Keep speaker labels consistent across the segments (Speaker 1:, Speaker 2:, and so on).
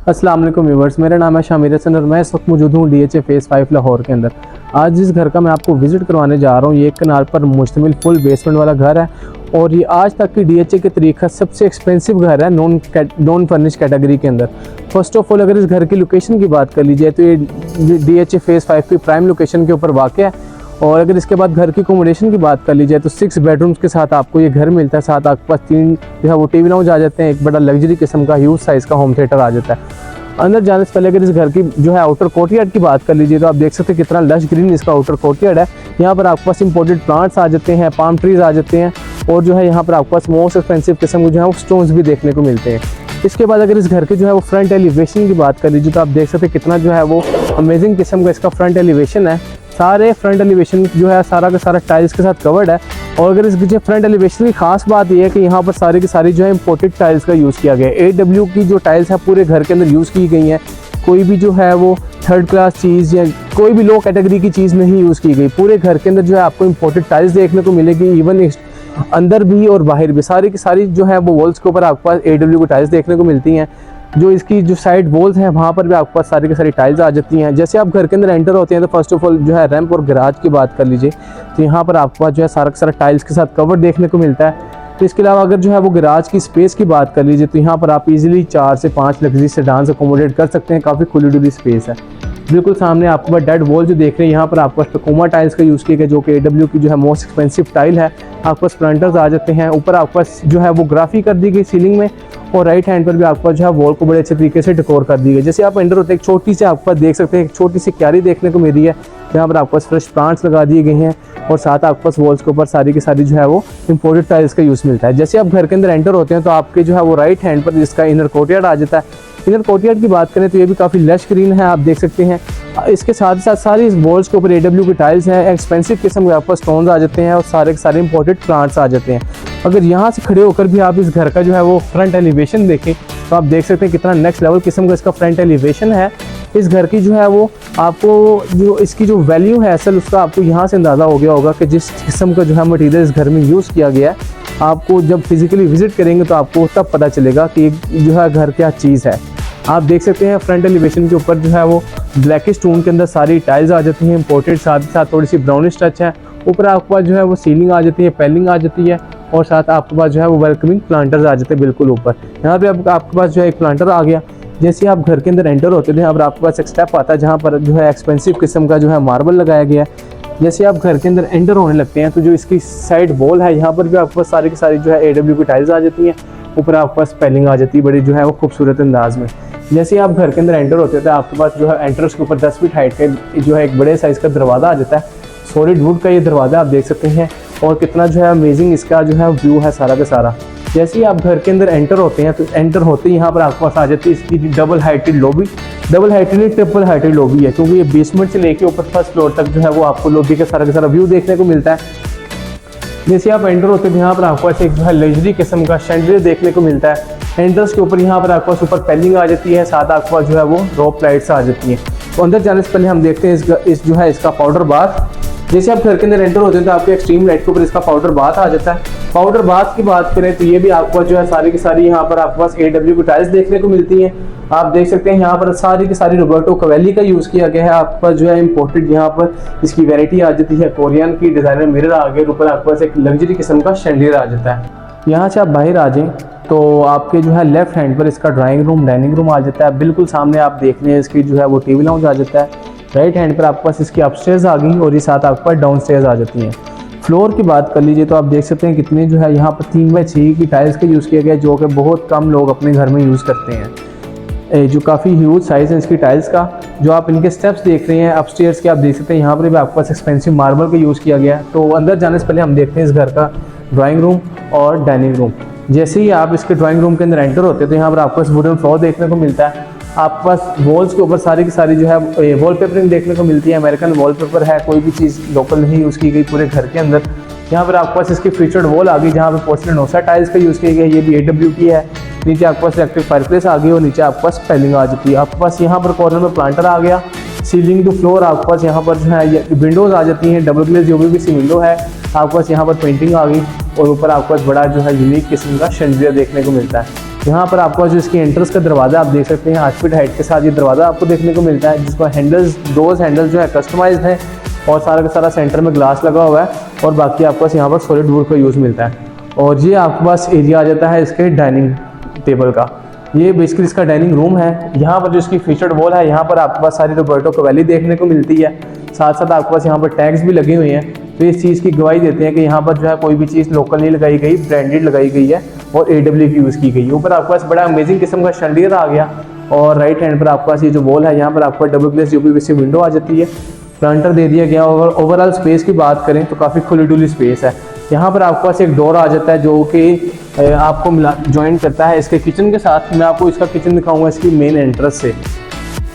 Speaker 1: अस्सलाम वालेकुम व्यूअर्स, मेरा नाम है शामिर हसन और मैं इस वक्त मौजूद हूँ DHA फेज़ 5 लाहौर के अंदर। आज जिस घर का मैं आपको विज़िट करवाने जा रहा हूँ, ये एक कनाल पर मुश्तमिल फुल बेसमेंट वाला घर है और ये आज तक की DHA के तरीक़ा सबसे एक्सपेंसिव घर है नॉन फर्निश कैटेगरी के अंदर। फर्स्ट ऑफ ऑल अगर इस घर की लोकेशन की बात कर ली जाए तो ये DHA फेज़ 5 की प्राइम लोकेशन के ऊपर वाक़ है। और अगर इसके बाद घर की अकोमोडेशन की बात कर ली जाए तो 6 बेडरूम्स के साथ आपको ये घर मिलता है। साथ आपके पास 3 जो है वो टीवी लाउंज आ जाते हैं, एक बड़ा लग्जरी किस्म का ह्यूज साइज़ का होम थिएटर आ जाता है। अंदर जाने से पहले अगर इस घर की जो है आउटर कोर्टयार्ड की बात कर लीजिए तो आप देख सकते हैं कितना लश ग्रीन इसका आउटर कोर्टयार्ड है। यहाँ पर आपके पास इंपोर्टेड प्लांट्स आ जाते हैं, पाम ट्रीज आ जाते हैं और जो है यहाँ पर आपके पास मोस्ट एक्सपेंसिव किस्म के जो है वो स्टोन्स भी देखने को मिलते हैं। इसके बाद अगर इस घर के जो है वो फ्रंट एलिवेशन की बात कर लीजिए तो आप देख सकते हैं कितना जो है वो अमेजिंग किस्म का इसका फ्रंट एलिवेशन है। सारे फ्रंट एलिवेशन जो है सारा का सारा टाइल्स के साथ कवर्ड है। और अगर इसके फ्रंट एलिवेशन की खास बात यह है कि यहाँ पर सारी की सारी जो है इंपोर्टेड टाइल्स का यूज़ किया गया है। AW की जो टाइल्स है पूरे घर के अंदर यूज़ की गई हैं। कोई भी जो है वो थर्ड क्लास चीज़ या कोई भी लो कैटेगरी की चीज़ नहीं यूज़ की गई। पूरे घर के अंदर जो है आपको इंपोर्टेड टाइल्स देखने को मिलेगी, इवन अंदर भी और बाहर भी सारी की सारी जो है वो वॉल्स के ऊपर आपके पास AW की टाइल्स देखने को मिलती हैं। जो इसकी जो साइड वॉल्स हैं वहाँ पर भी आपके पास सारी की सारी टाइल्स आ जाती हैं। जैसे आप घर के अंदर एंटर होते हैं तो फर्स्ट ऑफ ऑल जो है रैंप और गराज की बात कर लीजिए तो यहाँ पर आपके पास जो है सारा का सारा टाइल्स के साथ कवर देखने को मिलता है। तो इसके अलावा अगर जो है वो गराज की स्पेस की बात कर लीजिए तो यहाँ पर आप इजीली 4 से 5 लग्जरी सेडान्स अकोमोडेट कर सकते हैं। काफ़ी खुली डुली स्पेस है। बिल्कुल सामने आपके पास डेड वॉल जो देख रहे हैं यहाँ पर आपके पास टकोमा टाइल्स का यूज़ किया गया जो कि AW की जो है मोस्ट एक्सपेंसिव टाइल है। आपके पास प्लांटर्स आ जाते हैं। ऊपर आपके पास जो है वो ग्राफी कर दी गई सीलिंग में और राइट हैंड पर भी आपके पास जो है वॉल को बड़े अच्छे तरीके से डेकोर कर दी गई। जैसे आप एंटर होते हैं एक छोटी सी आपके पास देख सकते हैं एक छोटी सी क्यारी देखने को मिल रही है जहाँ पर आपके पास फ्रेश प्लांट्स लगा दिए गए हैं और साथ आपके पास वॉल्स के ऊपर सारी की सारी जो है वो इंपोर्टेड टाइल्स का यूज़ मिलता है। जैसे आप घर के अंदर एंटर होते हैं तो आपके जो है वो राइट हैंड पर जिसका इनर कोर्टयार्ड आ जाता है। इनर कोर्टयार्ड की बात करें तो ये भी काफ़ी लश ग्रीन है, आप देख सकते हैं। इसके साथ ही साथ सारी इस वॉल्स के ऊपर AW की टाइल्स हैं, एक्सपेंसिव किस्म के आपको स्टोन्स आ जाते हैं और सारे के सारे इंपोर्टेड प्लांट्स आ जाते हैं। अगर यहाँ से खड़े होकर भी आप इस घर का जो है वो फ्रंट एलिवेशन देखें तो आप देख सकते हैं कितना नेक्स्ट लेवल किस्म का इसका फ्रंट एलिवेशन है। इस घर की जो है वो आपको जो इसकी जो वैल्यू है असल उसका आपको यहाँ से अंदाज़ा हो गया होगा कि जिस किस्म का जो है मटीरियल इस घर में यूज़ किया गया है। आपको जब फिजिकली विजिट करेंगे तो आपको तब पता चलेगा कि जो है घर क्या चीज़ है। आप देख सकते हैं फ्रंट एलिवेशन के ऊपर जो है वो ब्लैकिश टोन के अंदर सारी टाइल्स आ जाती हैं इंपोर्टेड, साथ ही साथ थोड़ी सी ब्राउनिश टच है। ऊपर आपके पास जो है वो सीलिंग आ जाती है, पैलिंग आ जाती है और साथ आपके पास जो है वो वेलकमिंग प्लांटर्स आ जाते हैं बिल्कुल ऊपर। यहाँ पे आपके पास जो है एक प्लांटर आ गया। जैसे आप घर के अंदर एंटर होते हैं अब आपके पास एक स्टेप आता है जहाँ पर जो है एक्सपेंसिव किस्म का जो है मार्बल लगाया गया है। जैसे आप घर के अंदर एंटर होने लगते हैं तो जो इसकी साइड वॉल है यहाँ पर भी आपके पास सारी की सारी जो है AW की टाइल्स आ जाती हैं। ऊपर आपके पास पैलिंग आ जाती है बड़ी जो है वो खूबसूरत अंदाज में। जैसे आप घर के अंदर एंटर होते हैं तो आपके पास जो है एंट्रेंस के ऊपर 10 फीट हाइट का जो है एक बड़े साइज़ का दरवाज़ा आ जाता है। सॉलिड वुड का ये दरवाज़ा आप देख सकते हैं और कितना जो है अमेजिंग इसका जो है व्यू है सारा का सारा। जैसे ही आप घर के अंदर एंटर होते हैं तो एंटर होते ही यहाँ पर आपके पास आ जाती है इसकी double heighted lobby. Double heighted नहीं, ट्रिपल हाइटेड लॉबी है क्योंकि ये बेसमेंट से लेके ऊपर फर्स्ट फ्लोर तक जो है वो आपको लॉबी का सारा व्यू देखने को मिलता है। जैसे आप एंटर होते हैं यहाँ पर आपको ऐसे एक जो है लग्जरी किस्म का शैंडलियर देखने को मिलता है। एंट्रेंस के ऊपर यहाँ पर आपके पास ऊपर पैलिंग आ जाती है, साथ आपके पास जो है वो रोप लाइट्स आ जाती हैं। तो अंदर जाने से पहले हम देखते हैं इस जो है इसका पाउडर बाथ। जैसे आप घर के अंदर एंटर होते हैं तो आपके एक्सट्रीम लाइट के ऊपर इसका पाउडर बाथ आ जाता है। पाउडर बाथ की बात करें तो ये भी आपको जो है सारी की सारी यहाँ पर आपके पास AW की टाइल्स देखने को मिलती हैं। आप देख सकते हैं यहाँ पर सारी की सारी रोबर्टो कवेली का यूज़ किया गया है। आपके पास जो है इंपोर्टेड यहाँ पर इसकी वैरायटी आ जाती है, कोरियन की डिज़ाइनर मिरर आ गए, ऊपर आपके पास एक लग्जरी किस्म का शैंडलियर आ जाता है। यहाँ से आप बाहर आ जाएँ तो आपके जो है लेफ्ट हैंड पर इसका ड्राइंग रूम डाइनिंग रूम आ जाता है। बिल्कुल सामने आप देख रहे हैं इसकी जो है वो टीवी लाउंज आ जाता है। राइट हैंड पर आपके पास इसकी अपस्टेयर्स आ गई और ये साथ आपके पास डाउनस्टेयर्स आ जाती हैं। फ्लोर की बात कर लीजिए तो आप देख सकते हैं कितने जो है यहाँ पर 3x6 की टाइल्स का यूज़ किया गया है जो कि बहुत कम लोग अपने घर में यूज़ करते हैं। जो काफ़ी ह्यूज साइज़ है इसकी टाइल्स का। जो आप इनके स्टेप्स देख रहे हैं अपस्टेयर्स के आप देख सकते हैं यहाँ पर भी आपके पास एक्सपेंसिव मार्बल का यूज़ किया गया है। तो अंदर जाने से पहले हम देखते हैं इस घर का ड्राइंग रूम और डाइनिंग रूम। जैसे ही आप इसके ड्राइंग रूम के अंदर एंटर होते हैं तो यहाँ पर आपको वुडन फ्लोर देखने को मिलता है। आपके पास वॉल्स के ऊपर सारी की सारी जो है वॉलपेपरिंग देखने को मिलती है। अमेरिकन वॉलपेपर है, कोई भी चीज़ लोकल नहीं यूज़ की गई पूरे घर के अंदर। यहाँ पर आपके पास इसकी फीचर्ड वॉल आ गई जहाँ पर पोर्सलेन ओसा टाइल्स का यूज़ किया गया है। ये भी AW की है। नीचे आपके पास इलेक्ट्रिक फायरप्लेस आ गई और नीचे आपके पास पैलिंग आ जाती है। आपके पास यहाँ पर कॉर्नर में प्लांटर आ गया। सीलिंग टू फ्लोर आपके पास यहाँ पर जो है विंडोज़ आ जाती हैं, डबल ग्लेज UVC विंडो है। आपके पास यहाँ पर पेंटिंग आ गई और ऊपर आपके पास बड़ा जो है यूनिक किस्म का शैंडलियर देखने को मिलता है। यहाँ पर आपको जो इसकी एंट्रेंस का दरवाज़ा आप देख सकते हैं 8 फीट हाइट के साथ ये दरवाज़ा आपको देखने को मिलता है, जिसका हैंडल्स डोर्स हैंडल जो है कस्टमाइज्ड है और सारा का सारा सेंटर में ग्लास लगा हुआ है और बाकी आपके पास यहाँ पर सॉलिड वुड का यूज़ मिलता है। और ये आपके पास एरिया आ जाता है इसके डाइनिंग टेबल का। ये बेसिकली इसका डाइनिंग रूम है। यहाँ पर जो इसकी फीचर्ड वॉल है, यहाँ पर आपके पास सारी रोबर्टो कवेली देखने को मिलती है। साथ साथ आपके पास यहाँ पर टैग्स भी लगे हुए हैं, तो इस चीज़ की गवाही देते हैं कि यहाँ पर जो है कोई भी चीज़ लोकल नहीं लगाई गई, ब्रांडेड लगाई गई है और AW की यूज़ की गई है। ऊपर आपके पास बड़ा अमेजिंग किस्म का शैंडिलियर आ गया और राइट हैंड पर आपके पास ये जो वॉल है, यहाँ पर आपको डबल ग्लेस UPVC विंडो आ जाती है, प्लांटर दे दिया गया। और ओवरऑल स्पेस की बात करें तो काफ़ी खुली डुली स्पेस है। यहाँ पर आपके पास एक डोर आ जाता है जो कि आपको ज्वाइन करता है इसके किचन के साथ। मैं आपको इसका किचन दिखाऊंगा इसकी मेन एंट्रेंस से।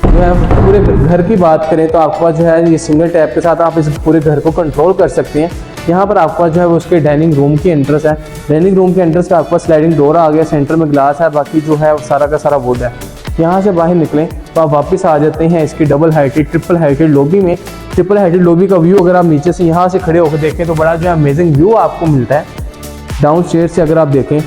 Speaker 1: जो है पूरे घर की बात करें तो आपके पास जो है ये सिंगल टैप के साथ आप इस पूरे घर को कंट्रोल कर सकते हैं। यहाँ पर आपके पास जो है वो उसके डाइनिंग रूम की एंट्रेंस है। डाइनिंग रूम के एंट्रेंस का आपके पास स्लाइडिंग डोर आ गया, सेंटर में ग्लास है, बाकी जो है सारा का सारा वुड है। यहाँ से बाहर निकलें तो आप वापस आ जाते हैं इसकी double heighted triple heighted lobby में। ट्रिपल हाइटेड लॉबी का व्यू अगर आप नीचे से यहाँ से खड़े होकर देखें तो बड़ा जो है अमेजिंग व्यू आपको मिलता है। डाउन स्टेयर से अगर आप देखें,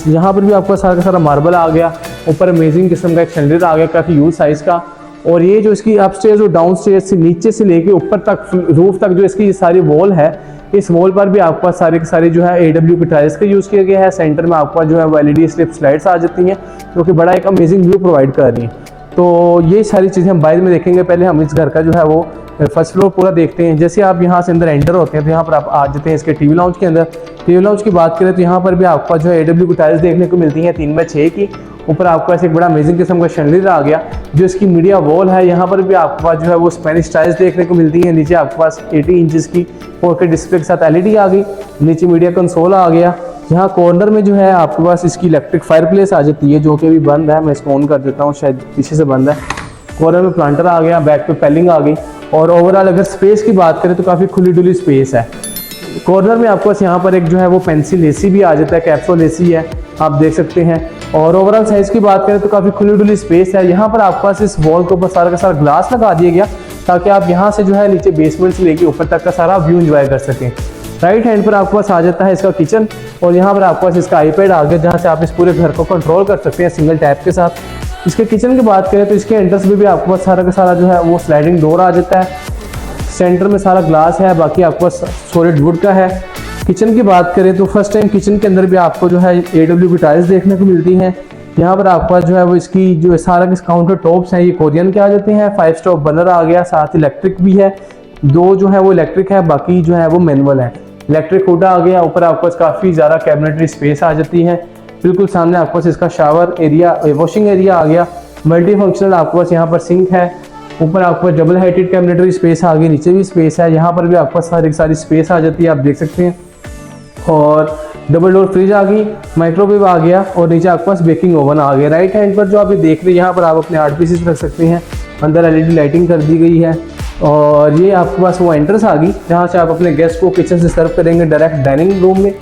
Speaker 1: यहाँ पर भी आपका सारा का सारा मार्बल आ गया, ऊपर अमेजिंग किस्म का एक शैंडिलियर आ गया काफ़ी यूज साइज़ का। और ये जो इसकी अपस्टेयर्स और डाउन स्टेयर से नीचे से लेके ऊपर तक रूफ तक जो इसकी सारी वॉल है, इस वॉल पर भी आपके पास सारे के सारे जो है AW के टाइल्स का यूज़ किया गया है। सेंटर में आपका जो है वो LED स्लिप स्लाइड्स आ जाती हैं जो कि बड़ा एक अमेजिंग व्यू प्रोवाइड कर रही हैं। तो ये सारी चीज़ें हम बाहर में देखेंगे। पहले हम इस घर का जो है वो फर्स्ट फ्लोर पूरा देखते हैं। जैसे आप यहाँ से अंदर एंटर होते हैं तो यहाँ पर आप आ जाते हैं इसके टीवी लाउंज के अंदर। टीवी लाउंज की बात करें तो यहाँ पर भी आपका जो है AW की टाइल्स देखने को मिलती हैं 3x6 की। ऊपर आपके पास एक बड़ा अमेजिंग किस्म का शैंडिलियर आ गया। जो इसकी मीडिया वॉल है, यहाँ पर भी आपके पास जो है वो स्पेनिश टाइल्स देखने को मिलती है। नीचे आपके पास 80 इंचेस की 4K डिस्प्ले के साथ LED आ गई। नीचे मीडिया कंसोल आ गया। यहाँ कॉर्नर में जो है आपके पास इसकी इलेक्ट्रिक फायरप्लेस आ जाती है जो कि अभी बंद है। मैं इसको ऑन कर देता हूँ, शायद पीछे से बंद है। कॉर्नर में प्लांटर आ गया, बैक पे पैलिंग आ गई। और ओवरऑल अगर स्पेस की बात करें तो काफ़ी खुली डुली स्पेस है। कॉर्नर में आपके पास यहाँ पर एक जो है वो पेंसिल AC भी आ जाता है, कैप्सूल AC है, आप देख सकते हैं। और ओवरऑल साइज़ की बात करें तो काफ़ी खुली डुली स्पेस है। यहाँ पर आपके पास इस वॉल के ऊपर सारा का सारा ग्लास लगा दिया गया ताकि आप यहाँ से जो है नीचे बेसमेंट से लेके ऊपर तक का सारा व्यू एंजॉय कर सकें। राइट हैंड पर आपके पास आ जाता है इसका किचन और यहाँ पर आपके पास इसका iPad आ गया जहाँ से आप इस पूरे घर को कंट्रोल कर सकते हैं सिंगल टैप के साथ। इसके किचन की बात करें तो इसके एंट्रेंस में भी आपके पास सारा का सारा जो है वो स्लाइडिंग डोर आ जाता है। सेंटर में सारा ग्लास है, बाकी आपके पास सॉलिड वुड का है। किचन की बात करें तो फर्स्ट टाइम किचन के अंदर भी आपको जो है AW की टाइल्स देखने को मिलती हैं। यहाँ पर आपके पास जो है वो इसकी जो सारा के काउंटर टॉप्स हैं ये कोरियन के आ जाते हैं। 5 स्टॉप बर्नर आ गया, साथ इलेक्ट्रिक भी है। 2 जो है वो इलेक्ट्रिक है, बाकी जो है वो मैनुअल है। इलेक्ट्रिक हुड आ गया। ऊपर आपके पास काफ़ी ज़्यादा कैबिनेटरी स्पेस आ जाती है। बिल्कुल सामने आपके पास इसका शावर एरिया, वॉशिंग एरिया आ गया। मल्टी फंक्शनल आपके पास यहाँ पर सिंक है। ऊपर आपके पास डबल हाइटेड कैबिनेटरी स्पेस आ गई, नीचे भी स्पेस है। यहाँ पर भी आपके पास सारी स्पेस आ जाती है, आप देख सकते हैं। और डबल डोर फ्रिज आ गई, माइक्रोवेव आ गया और नीचे आपके पास बेकिंग ओवन आ गया। राइट हैंड पर जो आप ये देख रहे हैं यहाँ पर आप अपने आर्ट पीसेस रख सकते हैं। अंदर LED लाइटिंग कर दी गई है। और ये आपके पास वो एंट्रेंस आ गई जहाँ से आप अपने गेस्ट को किचन से सर्व करेंगे डायरेक्ट डाइनिंग रूम में।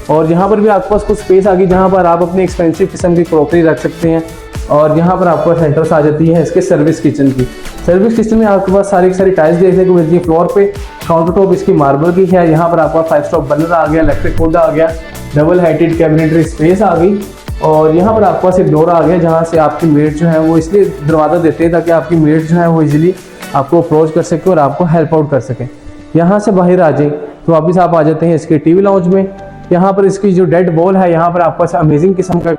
Speaker 1: और यहाँ पर भी आपके पास कुछ स्पेस आ गई जहाँ पर आप अपने एक्सपेंसिव किस्म की क्रॉकरी रख सकते हैं। और यहाँ पर आपको एंट्रेंस आ जाती है इसके सर्विस किचन की। सर्विस किचन में आपके पास सारी टाइल्स देखने को मिलती है। फ्लोर पे काउंटर टॉप इसकी मार्बल की है। यहाँ पर आपका 5 स्टॉप बर्नर आ गया, इलेक्ट्रिक हुड आ गया, डबल हाइटेड कैबिनेटरी स्पेस आ गई। और यहाँ पर आपके पास एक डोर आ गया जहाँ से आपकी मेड जो है वो इसलिए दरवाज़ा देते हैं ताकि आपकी मेड जो है वो इजीली आपको अप्रोच कर सके और आपको हेल्प आउट कर सके। यहाँ से बाहर आ जाए तो वापस आप आ जाते हैं इसके टीवी लाउंज में। यहाँ पर इसकी जो डेड वॉल है, यहाँ पर आपके पास अमेजिंग किस्म का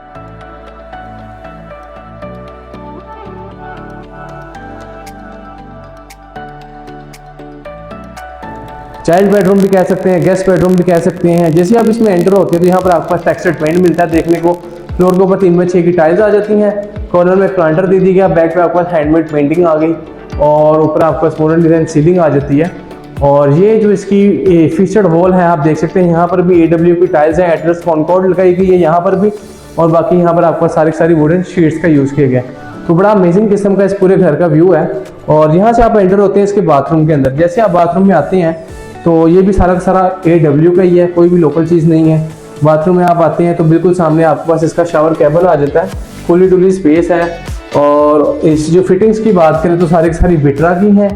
Speaker 1: चाइल्ड बेडरूम भी कह सकते हैं, गेस्ट बेडरूम भी कह सकते हैं। जैसे आप इसमें एंटर होते हैं तो यहाँ पर आपके पास टेक्सचर्ड पेंट मिलता है देखने को। फ्लोर के ऊपर 3x6 की टाइल्स आ जाती हैं। कॉर्नर में प्लांटर दे दी गया, बैक पे आपके पास हैंडमेड पेंटिंग आ गई और ऊपर आपके पास मॉडर्न डिजाइन सीलिंग आ जाती है। और ये जो इसकी फीचर्ड वॉल है आप देख सकते हैं, यहाँ पर भी AW की टाइल्स है, एड्रेस कॉनकॉर्ड लगाई गई है यहाँ पर भी। और बाकी यहाँ पर आपको सारी वुडन शीट्स का यूज़ किया गया। तो बड़ा अमेजिंग किस्म का इस पूरे घर का व्यू है। और यहाँ से आप एंटर होते हैं इसके बाथरूम के अंदर। जैसे आप बाथरूम में आते हैं तो ये भी सारा का सारा AW का ही है, कोई भी लोकल चीज़ नहीं है। बाथरूम में आप आते हैं तो बिल्कुल सामने आपके पास इसका शावर कैबिन आ जाता है। फुली डुली स्पेस है। और इस जो फिटिंग्स की बात करें तो सारी विट्रा की है।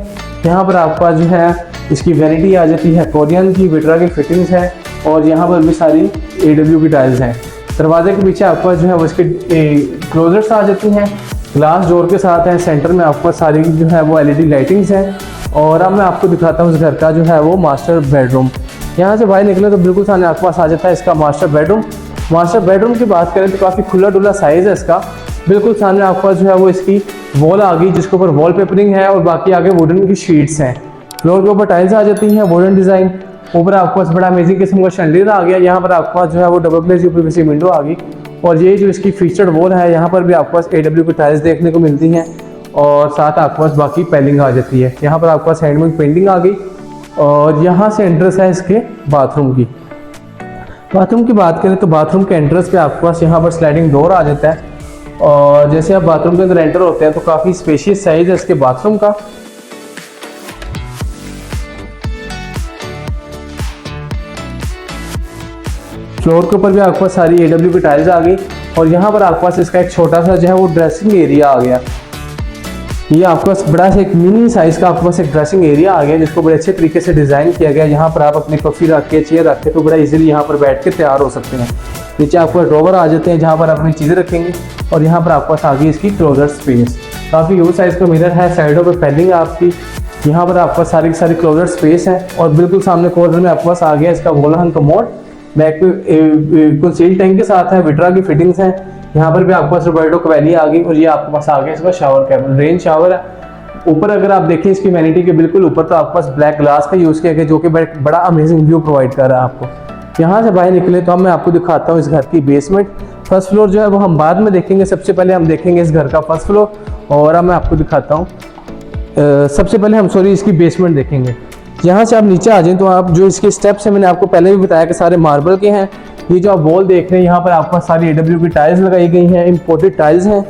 Speaker 1: यहाँ पर आपके पास जो है इसकी वैनिटी आ जाती है, कोरियन की विट्रा की फिटिंग्स है। और यहाँ पर भी सारी AW की टाइल्स हैं। दरवाजे के पीछे आपके पास जो है वो इसके क्लोजर्स आ जाती हैं, ग्लास डोर के साथ है। सेंटर में आपके पास सारी जो है वो LED लाइटिंग्स हैं। और अब मैं आपको दिखाता हूँ इस घर का जो है वो मास्टर बेडरूम। यहाँ से बाहर निकले तो बिल्कुल सामने आपके पास आ जाता है इसका मास्टर बेडरूम। मास्टर बेडरूम की बात करें तो काफ़ी खुला डुला साइज़ है इसका। बिल्कुल सामने आपके पास जो है वो इसकी वॉल आ गई जिसके ऊपर वॉल पेपरिंग है और बाकी आगे वुडन की शीट्स हैं। फ्लोर के ऊपर टाइल्स आ जाती हैं, वुडन डिज़ाइन। ऊपर आपके पास बड़ा अमेजिंग किस्म का शैंडलियर आ गया। यहाँ पर आपके पास जो है वो डबल ग्लेज़ यूपीवीसी विंडो आ गई। और ये जो इसकी फीचर्ड वॉल है यहाँ पर भी आपके पास AW की टाइल्स देखने को मिलती हैं और साथ आपके पास बाकी पेलिंग आ जाती है। यहाँ पर आपके पास हैंडमेड पेंटिंग आ गई। और यहाँ से एंट्रेंस है इसके बाथरूम की। बाथरूम की बात करें तो बाथरूम के एंट्रेंस पे आपके पास यहाँ पर स्लाइडिंग डोर आ जाता है। और जैसे आप बाथरूम के अंदर एंटर होते हैं तो काफ़ी स्पेशियस साइज है इसके बाथरूम का। फ्लोर के ऊपर भी आपके पास सारी AW की टाइल्स आ गई। और यहाँ पर आपके पास इसका एक छोटा सा जो है वो ड्रेसिंग एरिया आ गया। ये आपके पास बड़ा सा एक मिनी साइज का आपके पास एक ड्रेसिंग एरिया आ गया जिसको बड़े अच्छे तरीके से डिज़ाइन किया गया। यहाँ पर आप अपनी कॉफ़ी रख के, चेयर रख के तो बड़ा इजीली यहाँ पर बैठ के तैयार हो सकते हैं। नीचे आपको ड्रॉवर आ जाते हैं जहाँ पर अपनी चीज़ें रखेंगे। और यहाँ पर आपके पास आ गई इसकी क्लोजर स्पेस। काफ़ी ह्यूज साइज़ का मिरर है, साइडों पर पेलिंग है आपकी। यहाँ पर आपके पास सारी की सारी क्लोजर स्पेस है। और बिल्कुल सामने कॉर्नर में आपके पास आ गया इसका वॉल कमोड। बैक पे कंसील टैंक के साथ है, विट्रा की फिटिंग्स हैं। यहाँ पर भी आपके पास रोबर्टो क्वैली आ गई। और ये आपके पास आ गया इसका शावर कैबिन, रेन शावर है। ऊपर अगर आप देखें इसकी वैनिटी के बिल्कुल ऊपर तो आपके पास ब्लैक ग्लास का यूज़ किया गया जो कि बड़ा अमेजिंग व्यू प्रोवाइड कर रहा है आपको। यहाँ से बाहर निकले तो अब मैं आपको दिखाता हूँ इस घर की बेसमेंट। फर्स्ट फ्लोर जो है वो हम बाद में देखेंगे, सबसे पहले हम देखेंगे इस घर का फर्स्ट फ्लोर। और अब मैं आपको दिखाता हूँ सबसे पहले हम इसकी बेसमेंट देखेंगे। यहाँ से आप नीचे आ जाएं तो आप जो इसके स्टेप्स हैं मैंने आपको पहले भी बताया कि सारे मार्बल के हैं। ये जो आप वॉल देख रहे हैं यहाँ पर आपके पास सारी AW की टाइल्स लगाई गई हैं, इम्पोर्टेड टाइल्स हैं।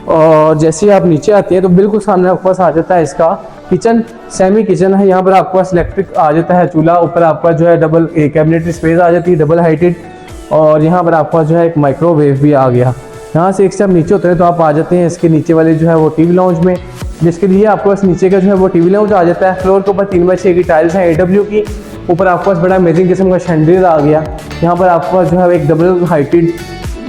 Speaker 1: और जैसे ही आप नीचे आते हैं तो बिल्कुल सामने आपके पास आ जाता है इसका किचन। सेमी किचन है, यहाँ पर आपके पास इलेक्ट्रिक आ जाता है चूल्हा। ऊपर आपका जो है डबल कैबिनेट स्पेस आ जाती है, डबल हाइटेड। और यहाँ पर आपके पास जो है एक माइक्रोवेव भी आ गया। यहाँ से एक स्टेप नीचे होते हैं तो आप आ जाते हैं इसके नीचे वाले जो है वो TV लाउंज में, जिसके लिए आपके पास नीचे का जो है वो TV लाउंज आ जाता है। फ्लोर के ऊपर 3x6 की टाइल्स हैं AW की। ऊपर आपके पास बड़ा अमेजिंग किस्म का शैंडलियर आ गया। यहाँ पर आपके पास जो है एक डबल हाइटेड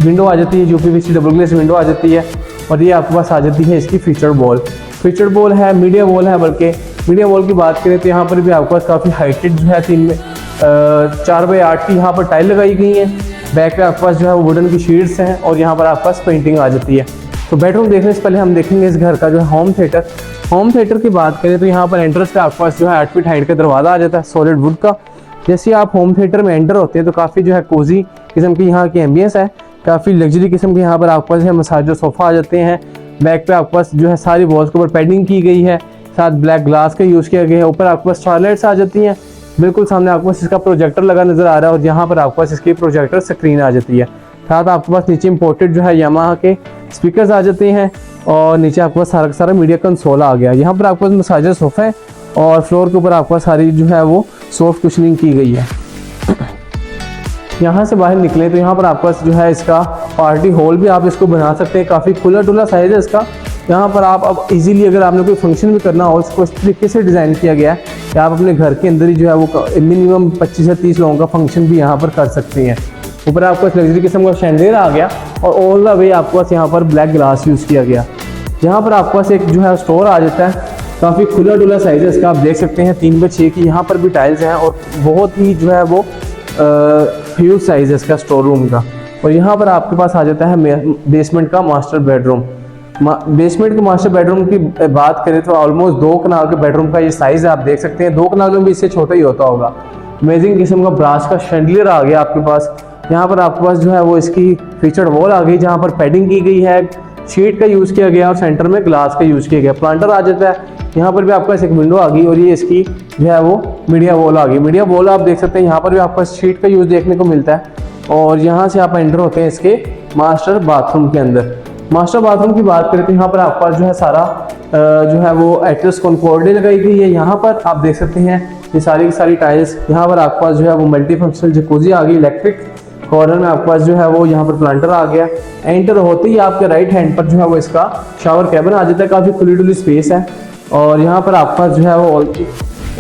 Speaker 1: विंडो आ जाती है, UPVC डबल ग्लेज़ विंडो आ जाती है। और ये आपके पास आ जाती है इसकी फीचर्ड वॉल है, मीडिया वॉल है। बल्कि मीडिया वॉल की बात करें तो यहाँ पर भी आपके पास काफ़ी हाइटेड जो है 4x8 की यहाँ पर टाइल लगाई गई है। बैक पे आपके पास जो है वो वुडन की शीट्स हैं। और यहाँ पर आपके पास पेंटिंग आ जाती है। तो बेडरूम देखने से पहले हम देखेंगे इस घर का जो है होम थिएटर की बात करें तो यहाँ पर एंट्रेंस पे आपके पास जो है 8 फीट हाइट का दरवाज़ा आ जाता है सॉलिड वुड का। जैसे आप होम थिएटर में एंटर होते हैं तो काफ़ी जो है कोजी किस्म की यहाँ की एम्बियंस है, काफ़ी लग्जरी किस्म के यहाँ पर आपके पास है मसाजर सोफ़ा आ जाते हैं। बैक पे आपके पास जो है सारी वॉल्स के ऊपर पेंटिंग की गई है, साथ ब्लैक ग्लास का यूज़ किया गया है। ऊपर आपके पास टॉयलेट्स आ जाती हैं। बिल्कुल सामने आपके पास इसका प्रोजेक्टर लगा नज़र आ रहा है और यहाँ पर आपके पास इसकी प्रोजेक्टर स्क्रीन आ जाती है। साथ आपके पास नीचे इंपोर्टेड जो है यामाहा के स्पीकर्स आ जाते हैं। और नीचे आपके पास सारा मीडिया कंसोल आ गया। यहाँ पर आपके पास मसाजर सोफ़ा है और फ्लोर के ऊपर आपके पास सारी जो है वो सॉफ्ट कुशनिंग की गई है। यहाँ से बाहर निकले तो यहाँ पर आपके पास जो है इसका पार्टी हॉल भी आप इसको बना सकते हैं। काफ़ी खुला डुला साइज़ है इसका। यहाँ पर आप अब इजीली अगर आपने कोई फंक्शन भी करना हो इसको इस तरीके से डिज़ाइन किया गया है कि आप अपने घर के अंदर ही जो है वो मिनिमम 25 से 30 लोगों का फंक्शन भी यहाँ पर कर सकते हैं। ऊपर आपको लग्जरी किस्म का शैंडलियर आ गया और ऑल द वे आपके पास यहाँ पर ब्लैक ग्लास यूज़ किया गया। यहाँ पर आपके पास एक जो है स्टोर आ जाता है। काफ़ी खुला डुला साइज़ है इसका, आप देख सकते हैं 3x6 की यहाँ पर भी टाइल्स हैं और बहुत ही जो है वो ह्यूज साइज़ है इसका स्टोर रूम का। और यहाँ पर आपके पास आ जाता है बेसमेंट का मास्टर बेडरूम। बेसमेंट के मास्टर बेडरूम की बात करें तो ऑलमोस्ट 2 कनाल के बेडरूम का ये साइज़ है, आप देख सकते हैं 2 कनाल में भी इससे छोटा ही होता होगा। अमेजिंग किस्म का ब्रास का शैंडलियर आ गया आपके पास। यहाँ पर आपके पास जो है वो इसकी फीचर्ड वॉल आ गई जहाँ पर पैडिंग की गई है, शीट का यूज़ किया गया और सेंटर में ग्लास का यूज़ किया गया। प्लांटर आ जाता है। यहाँ पर भी आपके पास एक विंडो आ गई और ये इसकी जो है वो मीडिया वॉल आ गई। मीडिया वॉल आप देख सकते हैं यहाँ पर भी आपको शीट का यूज़ देखने को मिलता है। और यहाँ से आप एंटर होते हैं इसके मास्टर बाथरूम के अंदर। मास्टर बाथरूम की बात करें तो यहाँ पर आपके पास जो है सारा जो है वो एटलस कॉनकॉर्डिया लगाई गई है। यहाँ पर आप देख सकते हैं ये सारी की सारी टाइल्स। यहाँ पर आपके पास जो है वो मल्टी फंक्शनल जकूज़ी आ गई इलेक्ट्रिक। कॉर्नर में आपके पास जो है वो यहाँ पर प्लांटर आ गया। एंटर होते ही आपके राइट हैंड पर जो है वो इसका शावर कैबिन आ जाता है। काफ़ी खुली डुली स्पेस है। और यहाँ पर आपके पास जो है वो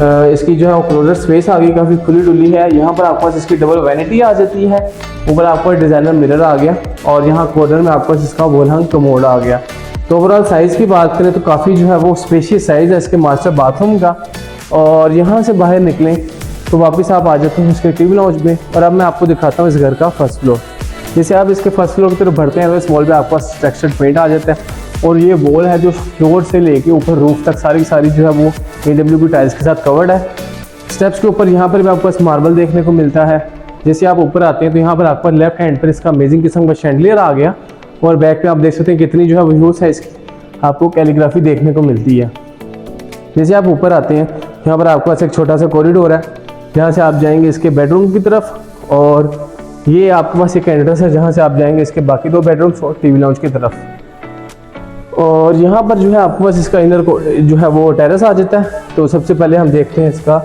Speaker 1: इसकी जो है क्लोजर स्पेस आ गई, काफ़ी खुली डुली है। यहाँ पर आपके पास इसकी डबल वैनिटी आ जाती है। ऊपर आपको डिज़ाइनर मिरर आ गया और यहाँ कॉर्नर में आपके पास इसका वॉल कमोड आ गया। तो ओवरऑल साइज़ की बात करें तो काफ़ी जो है वो स्पेशियस साइज़ है इसके मास्टर बाथरूम का। और यहाँ से बाहर निकलें तो वापस आप आ जाते हैं इसके टीवी लाउंज में। और अब मैं आपको दिखाता हूँ इस घर का फर्स्ट फ्लोर। जैसे आप इसके फर्स्ट फ्लोर की तरफ बढ़ते हैं तो इस वॉल पे आपके पास टेक्सचर्ड पेंट आ जाता है। और ये वॉल है जो फ्लोर से लेके ऊपर रूफ तक सारी जो है वो AW की टाइल्स के साथ कवर्ड है। स्टेप्स के ऊपर यहाँ पर भी आपको पास मार्बल देखने को मिलता है। जैसे आप ऊपर आते हैं तो यहाँ पर आपको लेफ्ट हैंड पर इसका अमेजिंग किस्म का शैंडलियर आ गया। और बैक पे आप देख सकते हैं कितनी जो है व्यूज है इसकी आपको कैलीग्राफी देखने को मिलती है। जैसे आप ऊपर आते हैं यहाँ पर आपके पास एक छोटा सा कॉरिडोर है जहाँ से आप जाएंगे इसके बेडरूम की तरफ। और ये आपके पास एक एंट्रेंस है जहाँ से आप जाएंगे इसके बाकी 2 बेडरूम्स और टीवी लाउंज की तरफ। और यहाँ पर जो है आपके पास इसका इनर जो है वो टेरेस आ जाता है। तो सबसे पहले हम देखते हैं इसका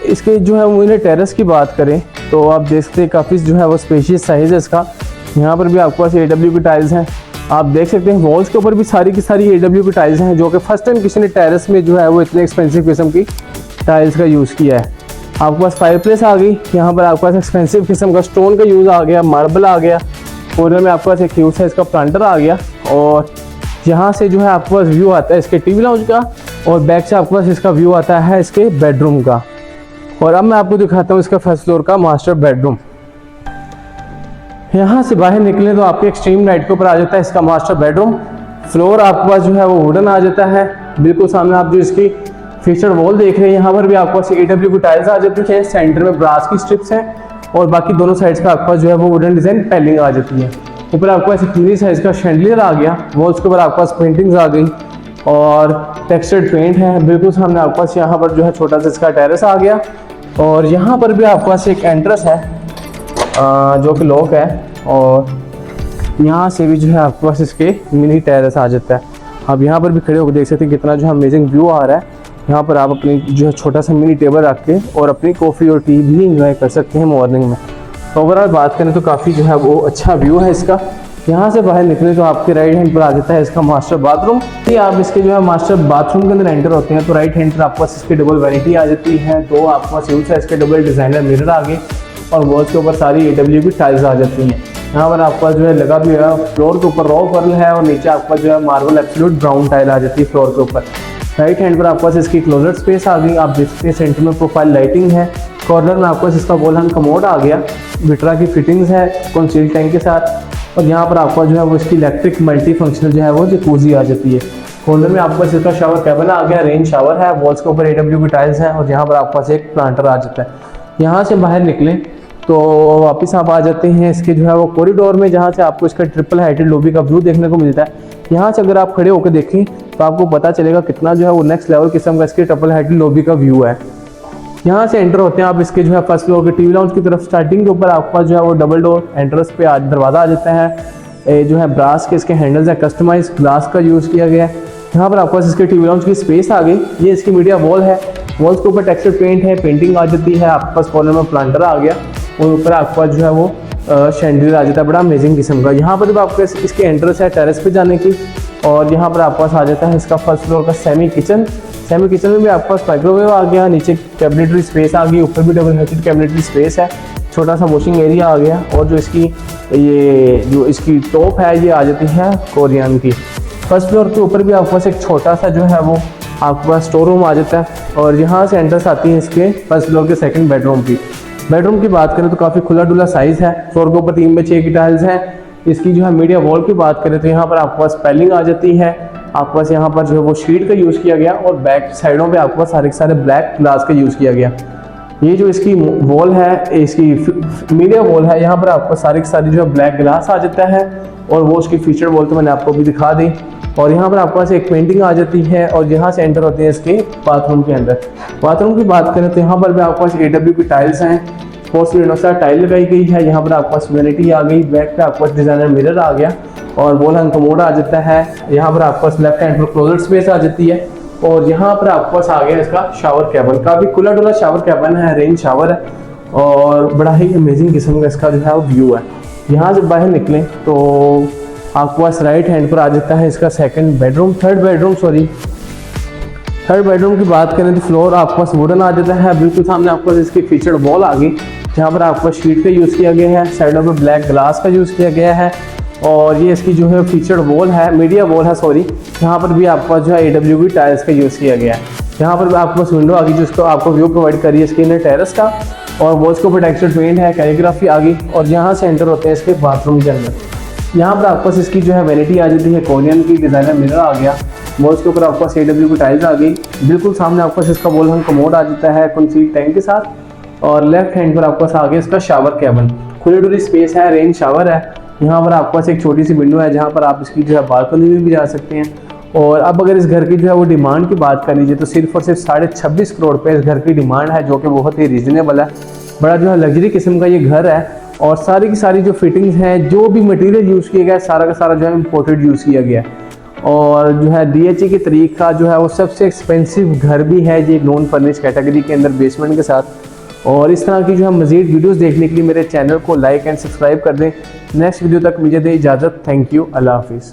Speaker 1: इसके जो है वो इन्हें टेरेस की बात करें तो आप देख सकते हैं काफ़ी जो है वो स्पेशियस साइज़ है इसका। यहाँ पर भी आपके पास AW की टाइल्स हैं। आप देख सकते हैं वॉल्स के ऊपर भी सारी की सारी AW की टाइल्स हैं, जो कि फर्स्ट टाइम किसी ने टेरेस में जो है वो इतने एक्सपेंसिव किस्म की टाइल्स का यूज़ किया है। आपके पास फायरप्लेस आ गई। यहाँ पर आपके पास एक्सपेंसिव किस्म का स्टोन का यूज़ आ गया, मार्बल आ गया। कॉर्नर में आपके पास एक यूज है इसका प्लांटर आ गया। और यहाँ से जो है आपके पास व्यू आता है इसके टीवी लाउंज का। और बैक से आपके पास इसका व्यू आता है इसके बेडरूम का। और अब मैं आपको दिखाता हूँ इसका फर्स्ट फ्लोर का मास्टर बेडरूम। यहाँ से बाहर निकले तो आपके एक्सट्रीम राइट के ऊपर आ जाता है इसका मास्टर बेडरूम। फ्लोर आपके पास जो है वो वुडन आ जाता है। बिल्कुल सामने आप जो इसकी फीचर वॉल देख रहे हैं यहाँ पर भी आपके पास AW की टाइल्स आ जाती है। सेंटर में ब्रास की स्ट्रिप्स हैं और बाकी दोनों साइड्स का आपके पास जो है वो वुडन डिजाइन पैलिंग आ जाती है। ऊपर आपके पास एक मिनी साइज का शैंडलियर आ गया। वॉल्स के ऊपर आपके पास पेंटिंग्स आ गई और टेक्सचर्ड पेंट है। बिल्कुल सामने आपके पास यहाँ पर जो है छोटा सा इसका टेरेस आ गया। और यहाँ पर भी आपके पास एक एंट्रेंस है जो कि लॉक है। और यहाँ से भी जो है आपके पास इसके मिनी टेरेस आ जाता है। आप यहाँ पर भी खड़े होकर देख सकते हैं कितना जो है अमेजिंग व्यू आ रहा है। यहाँ पर आप अपनी जो है छोटा सा मिनी टेबल रख के और अपनी कॉफ़ी और टी भी इंजॉय कर सकते हैं मॉर्निंग में। तो ओवरऑल बात करें तो काफ़ी जो है वो अच्छा व्यू है इसका। यहाँ से बाहर निकले तो आपके राइट हैंड पर आ जाता है इसका मास्टर बाथरूम। ये आप इसके जो है मास्टर बाथरूम के अंदर एंटर होते हैं तो राइट हैंड पर आपके पास इसकी डबल वैनिटी आ जाती है। 2 आपके पास यूज है इसके डबल डिज़ाइनर मिरर आ गए। और वॉल्स के ऊपर सारी AW की टाइल्स आ जाती हैं। यहाँ पर आपके पास जो है लगा भी है फ्लोर के ऊपर रॉ पर्ल है। और नीचे आपके पास जो है मार्बल एब्सोल्यूट ब्राउन टाइल आ जाती है फ्लोर के ऊपर। राइट हैंड पर आपके पास इसकी क्लोजर स्पेस आ गई। आप देख सकते हैं सेंटर में प्रोफाइल लाइटिंग है। कॉर्नर में आपके पास इसका वॉल हैंग कमोड आ गया। विट्रा की फिटिंग्स है कंसील टैंक के साथ। और यहाँ पर आपका जो है वो इसकी इलेक्ट्रिक मल्टी फंक्शनल जो है वो जकूज़ी आ जाती है। कॉर्नर में आपके पास इसका शावर कैबिन आ गया। रेन शावर है। वॉल्स के ऊपर AW की टाइल्स हैं। और यहाँ पर आपके पास एक प्लांटर आ जाता है। यहाँ से बाहर निकलें तो वापस आप आ जाते हैं इसके जो है वो कॉरिडोर में, जहाँ से आपको इसका ट्रिपल हाइटेड लॉबी का व्यू देखने को मिलता है। यहाँ से अगर आप खड़े होकर देखें तो आपको पता चलेगा कितना जो है वो नेक्स्ट लेवल किस्म का इसके ट्रिपल हाइटेड लॉबी का व्यू है। यहाँ से एंटर होते हैं आप इसके जो है फर्स्ट फ्लोर के टीवी लाउंज की तरफ। स्टार्टिंग के ऊपर आपके पास जो है वो डबल डोर एंट्रेंस पे दरवाज़ा आ जाता है। जो है ब्रास के इसके हैंडल्स है, कस्टमाइज ग्लास का यूज़ किया गया है। यहाँ पर आपके पास इसके टीवी लाउंज की स्पेस आ गई। ये इसकी मीडिया वॉल है। वॉल्स के ऊपर टेक्सचर पेंट है, पेंटिंग आ जाती है। आपके पास कॉर्नर में प्लांटर आ गया और ऊपर आपके पास जो है वो शैंडलियर आ जाता है बड़ा अमेजिंग किस्म का। यहाँ पर भी आपके इसके एंट्रेंस है टेरेस पे जाने की। और यहाँ पर आपके पास आ जाता है इसका फर्स्ट फ्लोर का सेमी किचन। सेमी किचन में भी आपके पास माइक्रोवेव आ गया। नीचे कैबिनेटरी स्पेस आ गई। ऊपर भी डबल हाइटेड कैबिनेटरी स्पेस है। छोटा सा वॉशिंग एरिया आ गया। और जो इसकी टॉप है ये आ जाती है कोरियन की। फर्स्ट फ्लोर के ऊपर भी आपके पास एक छोटा सा जो है वो आपके पास स्टोर रूम आ जाता है। और यहाँ से एंट्रेंस आती है इसके फर्स्ट फ्लोर के सेकंड बेडरूम की। बेडरूम की बात करें तो काफ़ी खुला डुला साइज़ है। फ्लोर के ऊपर 3x6 की टाइल्स हैं। इसकी जो है मीडिया वॉल की बात करें तो यहाँ पर आपके पास पैलिंग आ जाती है। आपके पास यहाँ पर जो है वो शीट का यूज़ किया गया। और बैक साइडों पे आपके पास सारे ब्लैक ग्लास का यूज़ किया गया। ये जो इसकी वॉल है, इसकी मीडिया वॉल है, यहाँ पर आपको सारी जो है ब्लैक ग्लास आ जाता है। और वो उसकी फीचर वॉल तो मैंने आपको भी दिखा दी। और यहाँ पर आपके पास एक पेंटिंग आ जाती है। और यहाँ से एंटर होते हैं इसके बाथरूम के अंदर। बाथरूम की बात करें तो यहाँ पर भी आपके पास AW की टाइल्स हैं। पोर्सलिनोसा टाइल लगाई गई है। यहाँ पर आपके पास वैनिटी आ गई। बैक पे आपके पास डिजाइनर मिरर आ गया। और वॉल हैंग कमोड आ जाता है। यहाँ पर आपके पास लेफ्ट हैंड पर क्लोजर स्पेस आ जाती है। और यहाँ पर आपके पास आ गया इसका शावर कैबिन। काफ़ी खुला डुला शावर कैबिन है, रेन शावर है। और बड़ा ही अमेजिंग किस्म का इसका जो है वो व्यू है। यहाँ से बाहर निकलें तो आपके पास राइट हैंड पर आ जाता है इसका थर्ड बेडरूम की बात करें तो फ्लोर आपके पास वुडन आ जाता है। बिल्कुल सामने आपके पास इसकी फीचर्ड वॉल आ गई, जहाँ पर आपको शीट का यूज़ किया गया है, साइडों पे ब्लैक ग्लास का यूज़ किया गया है। और ये इसकी जो है फीचर्ड वॉल है, मीडिया वॉल है सॉरी, यहाँ पर भी आपका जो है AWB टाइल्स का यूज़ किया गया है। यहाँ पर भी आपके पास विंडो आ गई जिसको आपको व्यू प्रोवाइड करी है इसके इनर टेरेस का, और वॉल्स के ऊपर टेक्सचर पेंट है, कैलीग्राफी आ गई। और यहाँ से एंटर होते हैं इसके बाथरूम के अंदर। यहाँ पर आपके पास इसकी जो है वैनिटी आ जाती है, कोरियन की डिज़ाइनर मिरर आ गया, वॉल्स के ऊपर आपके पास AWB टाइल्स आ गई। बिल्कुल सामने आपके पास इसका वॉल हंग कमोड आ जाता है कंसील टैंक के साथ। और लेफ्ट हैंड पर आपके पास आ गया इसका शावर कैबिन, खुली डुली स्पेस है, रेन शावर है। यहाँ पर आपके पास एक छोटी सी विंडो है जहाँ पर आप इसकी जो है बालकनी में भी जा सकते हैं। और अब अगर इस घर की जो है वो डिमांड की बात कर लीजिए तो सिर्फ और सिर्फ 26.5 करोड़ पे इस घर की डिमांड है, जो कि बहुत ही रीजनेबल है। बड़ा जो है लग्जरी किस्म का ये घर है, और सारी की सारी जो फिटिंग्स हैं, जो भी मटेरियल यूज़ किया गया है, सारा का सारा जो है इम्पोर्टेड यूज़ किया गया है। और जो है DHA की तरीका जो है वो सबसे एक्सपेंसिव घर भी है ये नॉन फर्निश कैटेगरी के अंदर बेसमेंट के साथ। और इस तरह की जो है मज़ीद वीडियोस देखने के लिए मेरे चैनल को लाइक एंड सब्सक्राइब कर दें। नेक्स्ट वीडियो तक मुझे दें इजाज़त। थैंक यू, अल्लाह हाफिज़।